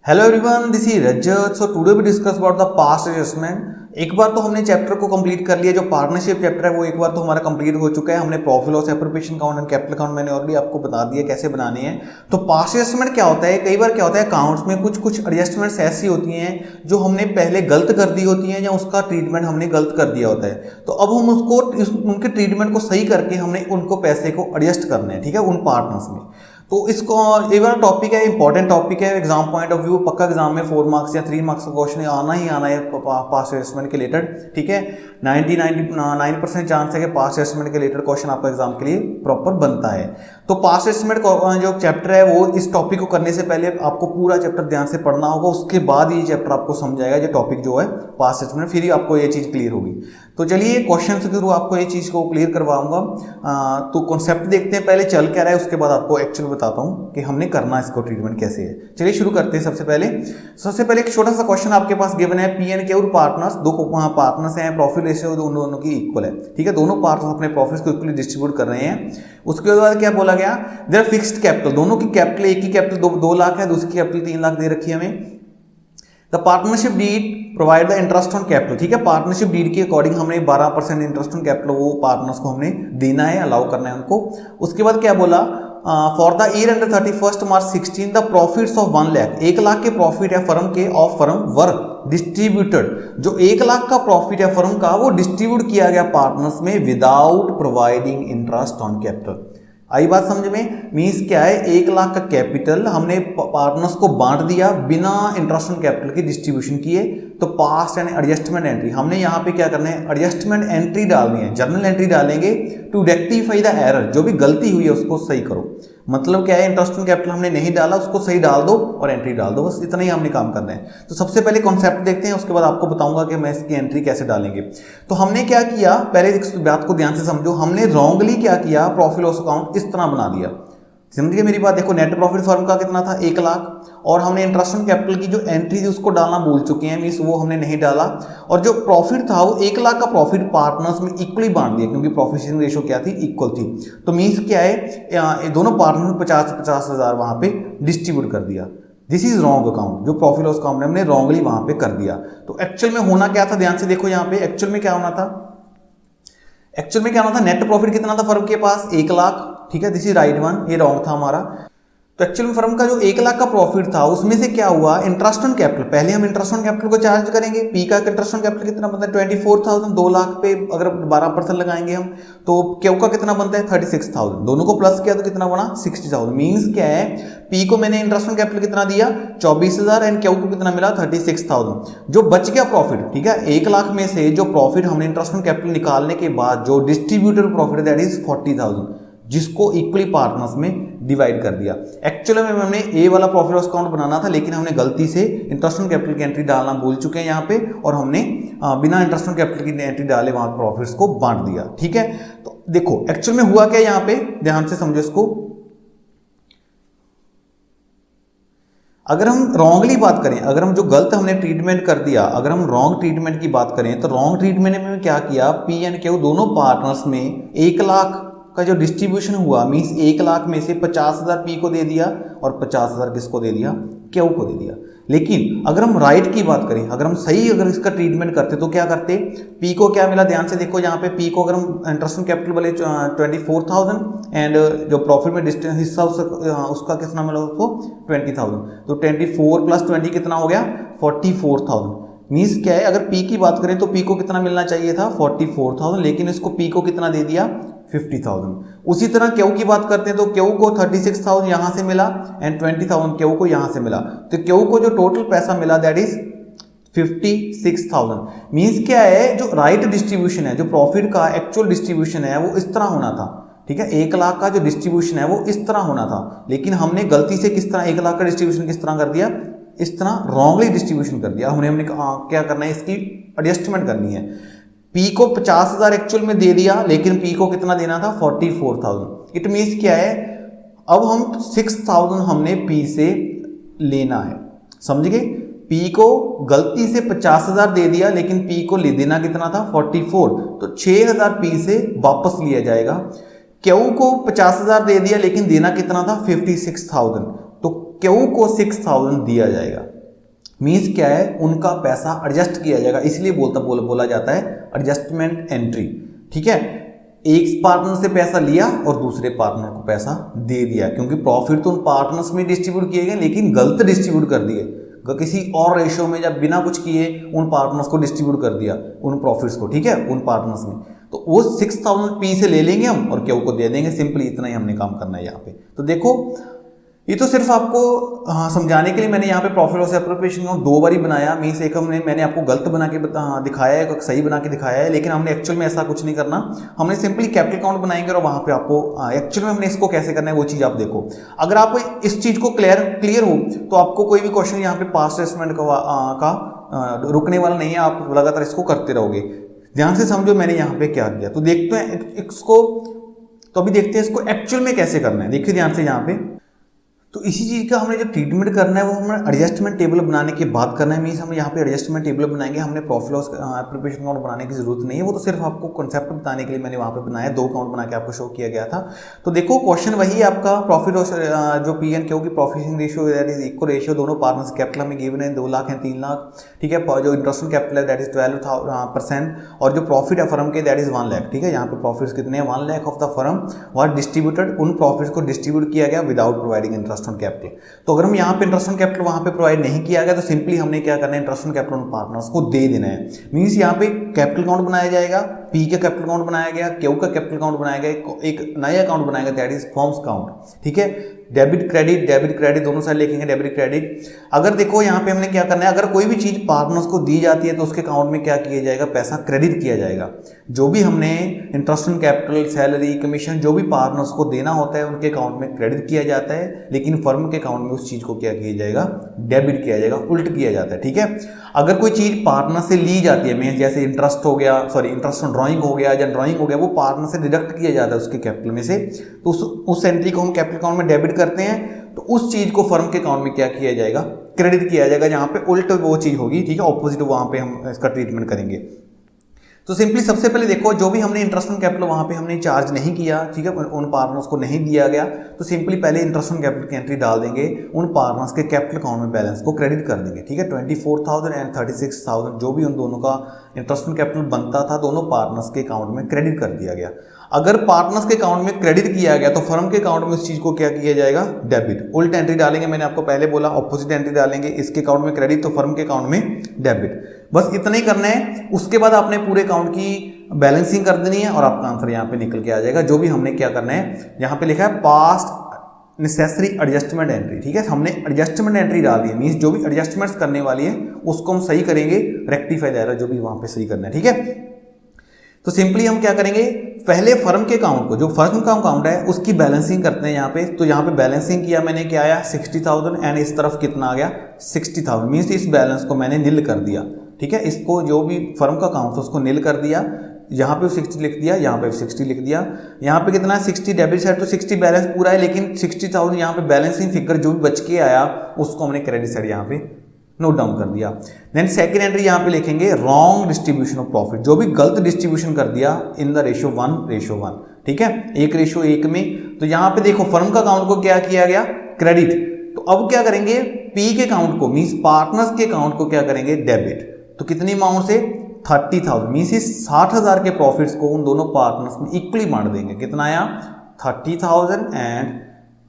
Hello everyone, this is Rajat. So today we discuss about the past adjustment. एक बार तो हमने चैप्टर को कंप्लीट कर लिया, जो पार्टनरशिप चैप्टर है वो एक बार तो हमारा कंप्लीट हो चुका है। हमने profit loss, appropriation account and capital account मैंने ऑलरेडी आपको बता दिया कैसे बनाने हैं। तो पास्ट एडजस्टमेंट क्या होता है, कई बार क्या होता है अकाउंट्स में कुछ कुछ एडजस्टमेंट्स ऐसी होती हैं जो हमने पहले गलत कर दी होती हैं या उसका ट्रीटमेंट हमने गलत कर दिया होता है। तो अब हम उसको उनके ट्रीटमेंट को सही करके हमने उनको पैसे को एडजस्ट करने हैं, ठीक है, उन पार्टनर्स में। तो इसको ये वाला टॉपिक है, इंपॉर्टेंट टॉपिक है। एग्जाम पॉइंट ऑफ व्यू पक्का एग्जाम में 4 मार्क्स या 3 मार्क्स का क्वेश्चन आना ही आना है पास्ट एडजस्टमेंट के रिलेटेड, ठीक है। 99% चांस है कि पास्ट एडजस्टमेंट के रिलेटेड क्वेश्चन आपका एग्जाम के लिए प्रॉपर बनता है। तो पास्ट एडजस्टमेंट जो चैप्टर है वो इस टॉपिक को करने से पहले आपको पूरा चैप्टर ध्यान से पढ़ना होगा, उसके बाद ये चैप्टर आपको समझ आएगा जो टॉपिक जो है पास्ट एडजस्टमेंट, फिर ही आपको ये चीज़ क्लियर होगी। तो चलिए क्वेश्चन के थ्रू आपको ये चीज़ को क्लियर करवाऊंगा। तो कॉन्सेप्ट देखते हैं पहले चल क्या रहा है, उसके बाद आपको एक्चुअल बताता हूँ कि हमने करना इसको ट्रीटमेंट कैसे है। चलिए शुरू करते हैं। सबसे पहले एक छोटा सा क्वेश्चन आपके पास गिवन है, पी एंड क्यू पार्टनर्स, दो पार्टनर्स हैं, प्रॉफिट रेशियो दोनों की इक्वल है, ठीक है। दोनों पार्टनर्स अपने प्रॉफिट्स को इक्वली डिस्ट्रीब्यूट कर रहे हैं। उसके बाद क्या बोला गया, देयर फिक्स्ड कैपिटल, दोनों की कैपिटल, एक की कैपिटल 2 लाख है, दूसरी की कैपिटल 3 लाख दे रखी है हमें। The partnership deed provide the interest on capital, ठीक है। पार्टनरशिप डीड के अकॉर्डिंग हमने 12% इंटरेस्ट ऑन कैपिटल वो पार्टनर्स को हमने देना है, अलाउ करना है उनको। उसके बाद क्या बोला, for the year under 31 March 16 the profits of 1 lakh, 1 lakh के प्रॉफिट है फर्म के, ऑफ फर्म वर डिस्ट्रीब्यूटेड, जो 1 लाख का प्रॉफिट है फर्म का वो डिस्ट्रीब्यूट किया गया पार्टनर्स में without providing interest on capital. आई बात समझ में? मीन्स क्या है, 1 लाख का कैपिटल हमने पार्टनर्स को बांट दिया बिना इंटरेस्ट ऑन कैपिटल की डिस्ट्रीब्यूशन किए। तो पास्ट एंड एडजस्टमेंट एंट्री हमने यहाँ पे क्या करना है, एडजस्टमेंट एंट्री डालनी है, जर्नल एंट्री डालेंगे टू रेक्टिफाई द एरर, जो भी गलती हुई है उसको सही करो। मतलब क्या है, इंटरेस्ट ऑन कैपिटल हमने नहीं डाला, उसको सही डाल दो और एंट्री डाल दो, बस इतना ही हमने काम करना है। तो सबसे पहले कॉन्सेप्ट देखते हैं, उसके बाद आपको बताऊंगा कि मैं इसकी एंट्री कैसे डालेंगे। तो हमने क्या किया, पहले इस बात को ध्यान से समझो, हमने रॉन्गली क्या किया, प्रॉफिट लॉस अकाउंट इस तरह बना दिया। समझिए मेरी बात, देखो नेट प्रॉफिट फर्म का कितना था, 1 लाख, और हमने इंटरेस्ट ऑन कैपिटल की जो एंट्री थी उसको डालना भूल चुके हैं, मींस वो हमने नहीं डाला। और जो प्रॉफिट था वो 1 लाख का प्रॉफिट पार्टनर्स में इक्वली बांट दिया, क्योंकि प्रॉफिट शेयरिंग रेशियो क्या थी, इक्वल थी। तो मींस क्या है, दोनों पार्टनर में 50 हज़ार वहां पे डिस्ट्रीब्यूट कर दिया। दिस इज रॉन्ग अकाउंट, जो प्रॉफिट लॉस अकाउंट हमने रॉन्गली वहां पे कर दिया। तो एक्चुअल में होना क्या था, ध्यान से देखो यहाँ पे एक्चुअल में क्या होना था, नेट प्रॉफिट कितना था फर्म के पास, 1 लाख, ठीक है। दिस इज राइट वन, ये रॉन्ग था हमारा। तो एक्चुअल में फर्म का जो 1 लाख का प्रॉफिट था उसमें से क्या हुआ, इंटरेस्ट ऑन कैपिटल, पहले हम इंटरेस्ट ऑन कैपिटल को चार्ज करेंगे। पी का इंटरेस्ट ऑन कैपिटल कितना बनता है, 24,000, 2 लाख पे अगर 12% लगाएंगे हम, तो क्यू का कितना बनता है, 36,000, दोनों को प्लस किया तो कितना बना, 60,000। मीन्स क्या है, पी को मैंने इंटरेस्ट ऑन कैपिटल कितना दिया, 24,000, एंड क्यू को कितना मिला, 36,000। जो बच गया प्रॉफिट, ठीक है, 1 लाख में से जो प्रॉफिट हमने इंटरेस्ट ऑन कैपिटल निकालने के बाद जो डिस्ट्रीब्यूटेड प्रॉफिट दैट इज 40,000, जिसको इक्वली पार्टनर्स में डिवाइड कर दिया। एक्चुअली में हमने ए वाला प्रॉफिट लॉस अकाउंट बनाना था, लेकिन हमने गलती से इंटरेस्ट ऑन कैपिटल की एंट्री डालना भूल चुके हैं यहाँ पे, और हमने बिना इंटरेस्ट ऑन कैपिटल की एंट्री डाले वहां प्रॉफिट्स को बांट दिया, ठीक है। तो देखो एक्चुअल में हुआ क्या यहाँ पे, ध्यान से समझो इसको। अगर हम रॉन्गली बात करें, अगर हम जो गलत हमने ट्रीटमेंट कर दिया, अगर हम रॉन्ग ट्रीटमेंट की बात करें, तो रॉन्ग ट्रीटमेंट में क्या किया, पी एंड क्यू दोनों पार्टनर्स में 1 लाख का जो डिस्ट्रीब्यूशन हुआ, मीन्स 1 लाख में से 50,000 पी को दे दिया और 50,000 किसको दे दिया, क्यू को दे दिया। लेकिन अगर हम राइट की बात करें, अगर हम सही अगर इसका ट्रीटमेंट करते तो क्या करते, पी को क्या मिला, ध्यान से देखो यहाँ पे, पी को अगर हम इंटरेस्ट ऑन कैपिटल वाले 24,000 एंड जो प्रॉफिट में हिस्सा उसका कितना मिला उसको 20,000, तो 24 + 20 कितना हो गया, 44,000। मीन्स क्या है, अगर पी की बात करें तो पी को कितना मिलना चाहिए था, 44,000, लेकिन इसको पी को कितना दे दिया, 50,000। उसी तरह क्यू की बात करते हैं तो क्यू को 36,000 यहां से मिला एंड 20,000 क्यू को यहां से मिला, तो क्यू को जो टोटल पैसा मिला दैट इज 56,000। मीन्स क्या है, जो राइट डिस्ट्रीब्यूशन है, जो प्रॉफिट का एक्चुअल डिस्ट्रीब्यूशन है वो इस तरह होना था, ठीक है। 1 लाख का जो डिस्ट्रीब्यूशन है वो इस तरह होना था, लेकिन हमने गलती से किस तरह 1 लाख का डिस्ट्रीब्यूशन किस तरह कर दिया, इस तरह रॉन्गली डिस्ट्रीब्यूशन कर दिया। हमने क्या करना है, इसकी एडजस्टमेंट करनी है। पी को 50,000 एक्चुअल में दे दिया, लेकिन पी को कितना देना था, 44,000। इट मीन्स क्या है, अब हम 6,000 हमने पी से लेना है, समझ गए। पी को गलती से 50,000 दे दिया, लेकिन पी को ले देना कितना था, 44, तो 6,000 पी से वापस लिया जाएगा। क्यू को 50,000 दे दिया, लेकिन देना कितना था, 56,000, तो क्यू को 6,000 दिया जाएगा। मीन्स क्या है, उनका पैसा एडजस्ट किया जाएगा, इसलिए बोला जाता है एडजस्टमेंट एंट्री। ठीक है, एक पार्टनर से पैसा लिया और दूसरे पार्टनर को पैसा दे दिया, क्योंकि प्रॉफिट तो उन पार्टनर्स में डिस्ट्रीब्यूट किए गए लेकिन गलत डिस्ट्रीब्यूट कर दिए, किसी और रेशियो में, जब बिना कुछ किए उन पार्टनर्स को डिस्ट्रीब्यूट कर दिया उन प्रॉफिट्स को। ठीक है, उन पार्टनर्स में, तो वो 6000 पी से ले लेंगे हम और क्यू को दे देंगे। सिंपली इतना ही हमने काम करना है यहाँ पे। तो देखो, ये तो सिर्फ आपको समझाने के लिए मैंने यहाँ पे प्रॉफिट लॉस एप्रोप्रिएशन अकाउंट दो बार ही बनाया। मीन्स एक मैंने आपको गलत बना के दिखाया है, एक सही बना के दिखाया है, लेकिन हमने एक्चुअल में ऐसा कुछ नहीं करना। हमने सिंपली कैपिटल अकाउंट बनाएंगे और वहाँ पे आपको एक्चुअल में हमने इसको कैसे करना है वो चीज़ आप देखो। अगर आप इस चीज़ को क्लियर हो तो आपको कोई भी क्वेश्चन यहाँ पे पास्ट एस्टिमेट का रुकने वाला नहीं है, आप लगातार इसको करते रहोगे। ध्यान से समझो मैंने यहाँ पे क्या किया। तो देखते हैं इसको, तो अभी देखते हैं इसको एक्चुअल में कैसे करना है। देखिए ध्यान से यहाँ पे, तो इसी चीज़ का हमने जो ट्रीटमेंट करना है वो हमें एडजस्टमेंट टेबल बनाने के बाद करना है। मीन्स हम यहाँ पे एडजस्टमेंट टेबल बनाएंगे, हमने प्रॉफिट लॉस एप्रोप्रिएशन अकाउंट बनाने की जरूरत नहीं है, वो तो सिर्फ आपको कॉन्सेप्ट बताने के लिए मैंने वहाँ पे बनाया, दो अकाउंट बना के आपको शो किया गया था। तो देखो क्वेश्चन वही है आपका, प्रॉफिट लॉस जो पी एन क्यू की profiting ratio that is equal ratio, दोनों पार्टनर्स कैपिटल हमें गिवन है 2 लाख है 3 लाख। ठीक है, जो इंटरेस्ट ऑन कैपिटल है दैट इज 12% और जो प्रॉफिट है फर्म के दैट इज 1 लाख। ठीक है, यहाँ पे प्रॉफिट्स कितने हैं, 1 lakh of the firm were distributed, उन प्रॉफिट्स को डिस्ट्रीब्यूट किया गया without providing interest on capital. तो अगर हम यहाँ पे इंटरेस्ट ऑन कैपिटल वहां पे प्रोवाइड नहीं किया गया तो सिंपली हमने क्या करना है, इंटरेस्ट ऑन कैपिटल पार्टनर्स को दे देना है। मींस यहाँ पे कैपिटल अकाउंट बनाया जाएगा, पी का कैपिटल अकाउंट बनाया गया, क्यू का कैपिटल अकाउंट बनाया गया, एक नया अकाउंट बनाएगा दैट इज फर्म्स अकाउंट। ठीक है, डेबिट क्रेडिट दोनों साइड लिखेंगे, डेबिट क्रेडिट। अगर देखो यहाँ पे हमने क्या करना है, अगर कोई भी चीज पार्टनर्स को दी जाती है तो उसके अकाउंट में क्या किया जाएगा, पैसा क्रेडिट किया जाएगा। जो भी हमने interest on capital, salary, commission जो भी पार्टनर्स को देना होता है उनके अकाउंट में क्रेडिट किया जाता है, लेकिन फर्म के अकाउंट में उस चीज को क्या किया जाएगा, डेबिट किया जाएगा, उल्ट किया जाता है। ठीक है, अगर कोई चीज पार्टनर से ली जाती है, मीन जैसे इंटरेस्ट हो गया, इंटरेस्ट ऑन ड्राइंग हो गया या ड्राइंग हो गया, वो पार्टनर से डिडक्ट किया जाता है उसके कैपिटल में से, तो उस एंट्री को हम कैपिटल अकाउंट में डेबिट करते हैं, तो उस चीज को फर्म के अकाउंट में क्या किया जाएगा, क्रेडिट किया जाएगा। जहां पे उल्ट वो चीज होगी, ठीक है, ऑपोजिट, वहां पे हम इसका ट्रीटमेंट करेंगे। तो सिंपली सबसे पहले देखो, जो भी हमने इंटरेस्ट ऑन कैपिटल वहां पे हमने चार्ज नहीं किया, ठीक है, उन पार्टनर्स को नहीं दिया गया, तो सिंपली पहले इंटरेस्ट ऑन कैपिटल की एंट्री डाल देंगे, उन पार्टनर्स के कैपिटल अकाउंट में बैलेंस को क्रेडिट कर देंगे। ठीक है, 24,000 एंड 36,000 जो भी उन दोनों का इंटरेस्ट ऑन कैपिटल बनता था, दोनों पार्टनर्स के अकाउंट में क्रेडिट कर दिया गया। अगर पार्टनर्स के अकाउंट में क्रेडिट किया गया तो फर्म के अकाउंट में उस चीज को क्या किया जाएगा, डेबिट। उल्ट एंट्री डालेंगे, मैंने आपको पहले बोला ऑपोजिट एंट्री डालेंगे, इसके अकाउंट में क्रेडिट तो फर्म के अकाउंट में डेबिट। बस इतना ही करना है। उसके बाद आपने पूरे अकाउंट की बैलेंसिंग कर देनी है और आपका आंसर यहाँ पे निकल के आ जाएगा। जो भी हमने क्या करना है, यहाँ पे लिखा है पास्ट नेसेसरी एडजस्टमेंट एंट्री। ठीक है, हमने एडजस्टमेंट एंट्री डाल दी है, मींस जो भी एडजस्टमेंट्स करने वाली है उसको हम सही करेंगे, रेक्टिफाई जाएगा जो भी वहां पे सही करना है। ठीक है, तो सिंपली हम क्या करेंगे, पहले फर्म के अकाउंट को, जो फर्म का अकाउंट है उसकी बैलेंसिंग करते हैं यहाँ पे। तो यहाँ पे बैलेंसिंग किया मैंने, क्या आया 60,000 एंड इस तरफ कितना आ गया 60,000, मीन्स इस बैलेंस को मैंने नील कर दिया। ठीक है, इसको जो भी फर्म का अकाउंट है उसको नील कर दिया, यहाँ पे 60 लिख दिया, यहाँ पे 60 लिख दिया। यहाँ पे कितना है 60 डेबिट साइड, तो 60 बैलेंस पूरा है, लेकिन 60,000 यहाँ पे बैलेंसिंग फिगर जो भी बच के आया उसको हमने क्रेडिट साइड यहाँ पे नोट डाउन कर दिया। देन सेकंड एंट्री यहाँ पे लिखेंगे रॉन्ग डिस्ट्रीब्यूशन ऑफ प्रॉफिट, जो भी गलत डिस्ट्रीब्यूशन कर दिया इन द रेशियो 1:1। ठीक है, 1:1 में। तो यहाँ पे देखो फर्म का अकाउंट को क्या किया गया, क्रेडिट। तो अब क्या करेंगे, पी के अकाउंट को, मींस पार्टनर्स के अकाउंट को क्या करेंगे, डेबिट। तो कितनी अमाउंट से 30,000, मींस इस 60,000 के प्रॉफिट्स को उन दोनों पार्टनर्स में इक्वली बांट देंगे। कितना आया 30,000 एंड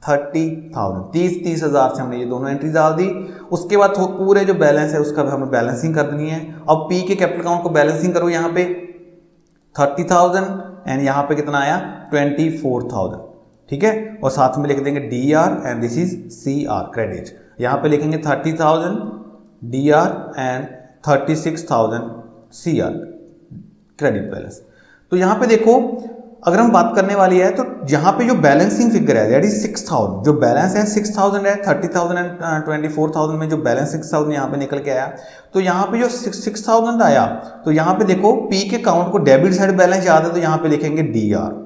30,000, 30,000 से हमने ये दोनों एंट्री डाल दी। उसके बाद पूरे जो बैलेंस है उसका हमें बैलेंसिंग कर देनी है। अब पी के कैपिटल अकाउंट को बैलेंसिंग करो, यहाँ पे 30,000 एंड यहाँ पे कितना आया 24,000। ठीक है, और साथ में लिख देंगे D R and this is C R credit. यहाँ पे लिखेंगे 30,000 D R and 36,000 C R credit balance. तो यहाँ पे देखो, अगर हम बात करने वाली है तो यहाँ पे जो बैलेंसिंग फिगर है दैट इज 6,000, जो बैलेंस है 6,000 है, 30,000 एंड 24,000 में जो बैलेंस 6,000 यहाँ पे निकल के आया। तो यहाँ पे जो 6,000 आया, तो यहाँ पे देखो पी के अकाउंट को डेबिट साइड बैलेंस याद है, तो यहाँ पे लिखेंगे डी आर।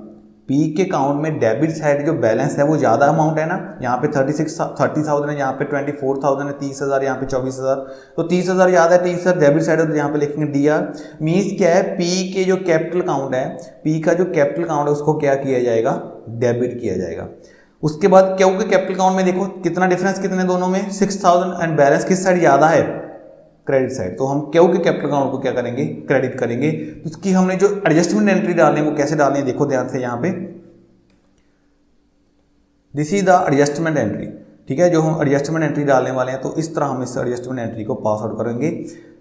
पी के अकाउंट में डेबिट साइड जो बैलेंस है वो ज्यादा अमाउंट है ना, यहाँ पे 30,000 है, यहाँ पे 24,000 है, 30,000 यहाँ पे 24,000, तो 30,000 याद है, 30,000 डेबिट साइड है, तो यहाँ पे लिखेंगे डी आर। मीन्स क्या है, पी के जो कैपिटल अकाउंट है, पी का जो कैपिटल अकाउंट है उसको क्या किया जाएगा, डेबिट किया जाएगा। उसके बाद क्यू के कैपिटल अकाउंट में देखो कितना डिफरेंस, कितने दोनों में 6,000 एंड बैलेंस किस साइड ज्यादा है, क्रेडिट साइड। तो हम क्यू के कैपिटल अकाउंट को क्या करेंगे, क्रेडिट करेंगे। तो इसकी हमने जो एडजस्टमेंट एंट्री डालनी है वो कैसे डालनी है, देखो ध्यान से यहाँ पे, this is the adjustment entry, ठीक है। जो हम एडजस्टमेंट एंट्री डालने वाले हैं तो इस तरह हम इस एडजस्टमेंट एंट्री को पास आउट करेंगे।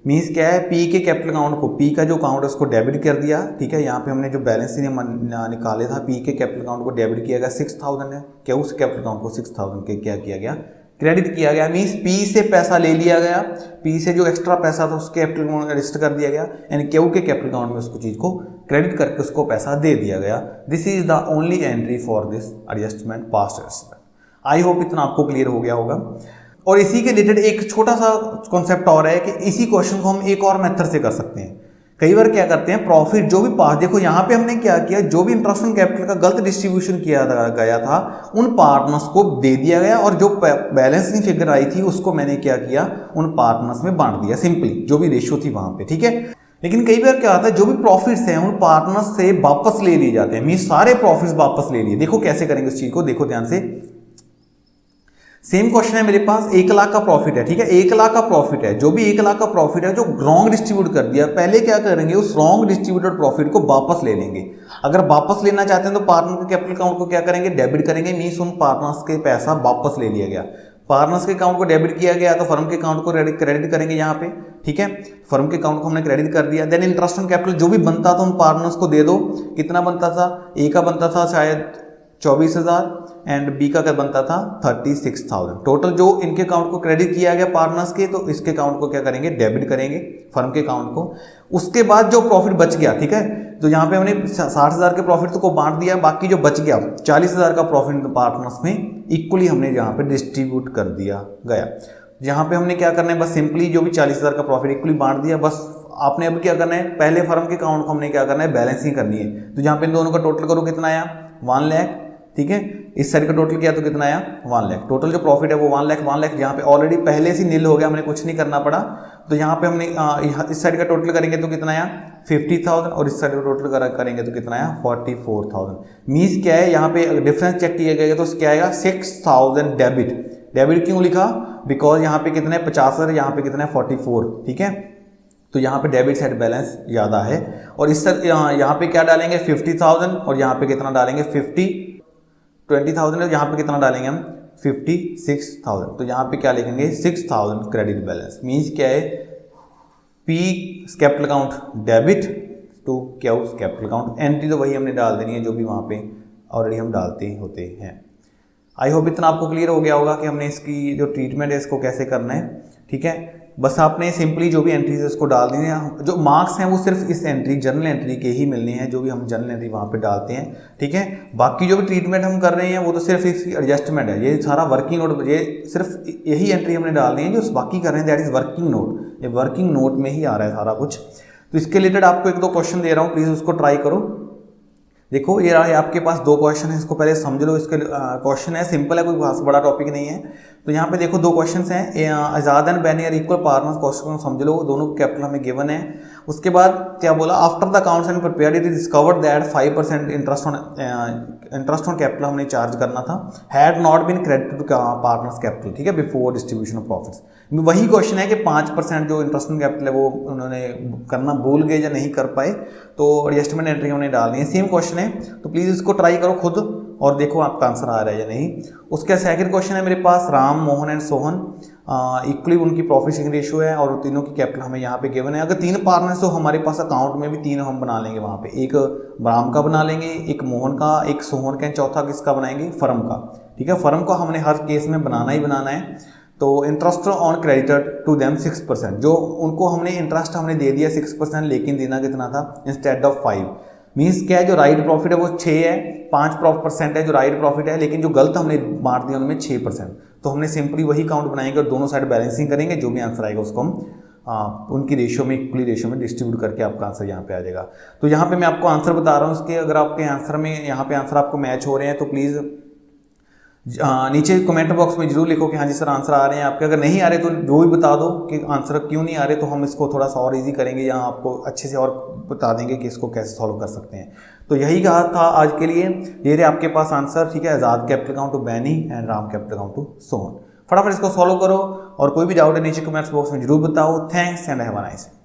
मीन्स क्या है, पी के कैपिटल अकाउंट को, पी का जो अकाउंट है उसको डेबिट कर दिया, ठीक है। यहाँ पे हमने जो बैलेंस निकाले था, पी के कैपिटल अकाउंट को डेबिट किया गया 6000 है, क्या उस कैपिटल अकाउंट को 6000 के क्या किया गया, क्रेडिट किया गया। मीन्स पी से पैसा ले लिया गया, पी से जो एक्स्ट्रा पैसा था उसके कैपिटल अकाउंट में रजिस्टर कर दिया गया, यानी क्यू के कैपिटल अकाउंट में उसको चीज को क्रेडिट करके उसको पैसा दे दिया गया। This is the only entry for this adjustment, past adjustment. I hope इतना आपको क्लियर हो गया होगा। और इसी के रिलेटेड एक छोटा सा कॉन्सेप्ट और है कि इसी क्वेश्चन को हम एक और मेथड से कर सकते हैं। कई बार क्या करते हैं, प्रॉफिट जो भी पास, देखो यहाँ पे हमने क्या किया, जो भी इंटरेस्ट ऑन कैपिटल का गलत डिस्ट्रीब्यूशन किया गया था उन पार्टनर्स को दे दिया गया, और जो बैलेंसिंग फिगर आई थी उसको मैंने क्या किया, उन पार्टनर्स में बांट दिया, सिंपली जो भी रेशियो थी वहां पे, ठीक है। लेकिन कई बार क्या होता है, जो भी प्रॉफिट्स हैं उन पार्टनर्स से वापस ले लिए जाते हैं, मींस सारे प्रॉफिट्स वापस ले लिए। देखो कैसे करेंगे उस चीज को, देखो ध्यान से। सेम क्वेश्चन है मेरे पास, 1 लाख का प्रॉफिट है, ठीक है। 1 लाख का प्रॉफिट है, जो भी 1 लाख का प्रॉफिट है जो रॉन्ग डिस्ट्रीब्यूट कर दिया, पहले क्या करेंगे, उस रॉन्ग डिस्ट्रीब्यूटेड प्रॉफिट को वापस ले लेंगे। अगर वापस लेना चाहते हैं तो पार्टनर के कैपिटल अकाउंट को क्या करेंगे, डेबिट करेंगे। मींस उन पार्टनर्स के पैसा वापस ले लिया गया, पार्टनर्स के अकाउंट को डेबिट किया गया तो फर्म के अकाउंट को क्रेडिट करेंगे यहाँ पे, ठीक है। फर्म के अकाउंट को हमने क्रेडिट कर दिया। देन इंटरेस्ट ऑन कैपिटल जो भी बनता था उन पार्टनर्स को दे दो। कितना बनता था, ए का बनता था शायद 24,000 एंड बी का क्या बनता था 36,000। टोटल जो इनके अकाउंट को क्रेडिट किया गया पार्टनर्स के, तो इसके अकाउंट को क्या करेंगे, डेबिट करेंगे फर्म के अकाउंट को। उसके बाद जो प्रॉफिट बच गया, ठीक है, तो यहाँ पे हमने 60,000 के प्रॉफिट को बांट दिया, बाकी जो बच गया 40,000 का प्रॉफिट पार्टनर्स में इक्वली हमने यहाँ पे डिस्ट्रीब्यूट कर दिया गया। यहाँ पे हमने क्या करना है, बस सिंपली जो भी 40,000 का प्रॉफिट इक्वली बांट दिया। बस आपने अब क्या करना है, पहले फर्म के अकाउंट को हमने क्या करना है, बैलेंसिंग करनी है। तो यहाँ पे इन दोनों का टोटल करो, कितना आया 1 लाख, ठीक है। इस साइड का टोटल किया तो कितना आया 1 लाख। टोटल जो प्रॉफिट है वो 1 लाख यहाँ पे ऑलरेडी पहले से नील हो गया, हमने कुछ नहीं करना पड़ा। तो यहाँ पे हमने इस साइड का टोटल करेंगे तो कितना आया 50,000, और इस साइड का टोटल करेंगे तो कितना आया 44,000। मीन्स क्या है, यहाँ पे डिफरेंस चेक किया गया तो क्या आएगा 6,000 डेबिट। डेबिट क्यों लिखा, बिकॉज यहाँ पे कितना है 50,000, यहाँ पे कितना है 44, ठीक है। तो यहाँ पे डेबिट साइड बैलेंस ज़्यादा है। और इस यहाँ पे क्या डालेंगे 50,000, और यहाँ पे कितना डालेंगे 20,000 है, यहाँ पे कितना डालेंगे हम 56,000। तो यहाँ पे क्या लिखेंगे 6,000 क्रेडिट बैलेंस। मीन्स क्या है, P capital account debit to Q capital account. Entry तो वही हमने डाल देनी है जो भी वहाँ पे ऑलरेडी हम डालते होते हैं। आई होप इतना आपको क्लियर हो गया होगा कि हमने इसकी जो ट्रीटमेंट है इसको कैसे करना है, ठीक है। बस आपने सिंपली जो भी एंट्रीज है उसको डाल देनी है। जो मार्क्स हैं वो सिर्फ इस एंट्री, जर्नल एंट्री के ही मिलने हैं, जो भी हम जर्नल एंट्री वहाँ पे डालते हैं, ठीक है। बाकी जो भी ट्रीटमेंट हम कर रहे हैं वो तो सिर्फ इसकी एडजस्टमेंट है। ये सारा वर्किंग नोट, ये सिर्फ यही एंट्री हमने डालनी है। जो बाकी कर रहे हैं दैट इज वर्किंग नोट, ये वर्किंग नोट में ही आ रहा है सारा कुछ। तो इसके रिलेटेड आपको 1-2 क्वेश्चन दे रहा हूँ, प्लीज़ उसको ट्राई करो। देखो ये रहा आपके पास 2 क्वेश्चन है, इसको पहले समझ लो। इसके क्वेश्चन है सिंपल है, कोई खास बड़ा टॉपिक नहीं है। तो यहाँ पे देखो 2 क्वेश्चन हैं, Azad and Baini are equal partners, question को समझ लो, दोनों कैपिटल हमें गिवन है। उसके बाद क्या बोला, after the accounts and prepared it is discovered that 5% interest on capital हमने चार्ज करना था, had not been credited to partners capital, ठीक है, बिफोर डिस्ट्रीब्यूशन ऑफ प्रॉफिट्स। वही क्वेश्चन है कि 5% जो इंटरेस्ट ऑन कैपिटल है वो उन्होंने करना भूल गए या नहीं कर पाए, तो एडजस्टमेंट एंट्री हमने डालनी है। सेम क्वेश्चन है, तो प्लीज़ इसको ट्राई करो खुद और देखो आपका आंसर आ रहा है या नहीं। उसका सेकंड क्वेश्चन है मेरे पास, राम, मोहन एंड सोहन इक्वली उनकी प्रॉफिट शेयरिंग रेशियो है और तीनों की कैपिटल हमें यहाँ पे गिवन है। अगर 3 पार्टनर्स तो हमारे पास अकाउंट में भी 3 हम बना लेंगे वहाँ पे, एक राम का बना लेंगे, एक मोहन का, एक सोहन का, चौथा किसका बनाएंगे, फर्म का, ठीक है। फर्म को हमने हर केस में बनाना ही बनाना है। तो interest on credited to them 6%, जो उनको हमने इंटरेस्ट हमने दे दिया 6%, लेकिन देना कितना था इंस्टेड ऑफ 5। मीन्स क्या है, जो राइट प्रॉफिट है वो 6 है, 5% है जो राइट प्रॉफिट है, लेकिन जो गलत हमने बांट दिया उनमें 6%। तो हमने सिंपली वही काउंट बनाएंगे और दोनों साइड बैलेंसिंग करेंगे, जो भी आंसर आएगा उसको हम उनकी रेशियो में, इक्वली रेशियो में डिस्ट्रीब्यूट करके आपका आंसर यहाँ पे आ जाएगा। तो यहाँ पे मैं आपको आंसर बता रहा हूँ इसके, अगर आपके आंसर में यहाँ पे आंसर आपको मैच हो रहे हैं तो प्लीज़ नीचे कमेंट बॉक्स में जरूर लिखो कि हाँ जी सर आंसर आ रहे हैं आपके। अगर नहीं आ रहे तो वो भी बता दो कि आंसर क्यों नहीं आ रहे, तो हम इसको थोड़ा सा और इजी करेंगे या आपको अच्छे से और बता देंगे कि इसको कैसे सॉल्व कर सकते हैं। तो यही कहा था आज के लिए। ये रहे आपके पास आंसर, ठीक है। Azad capital account to Baini and Ram capital account to Sohan. फटाफट इसको सॉल्व करो और कोई भी डाउट है नीचे कमेंट्स बॉक्स में जरूर बताओ। Thanks and have a nice day.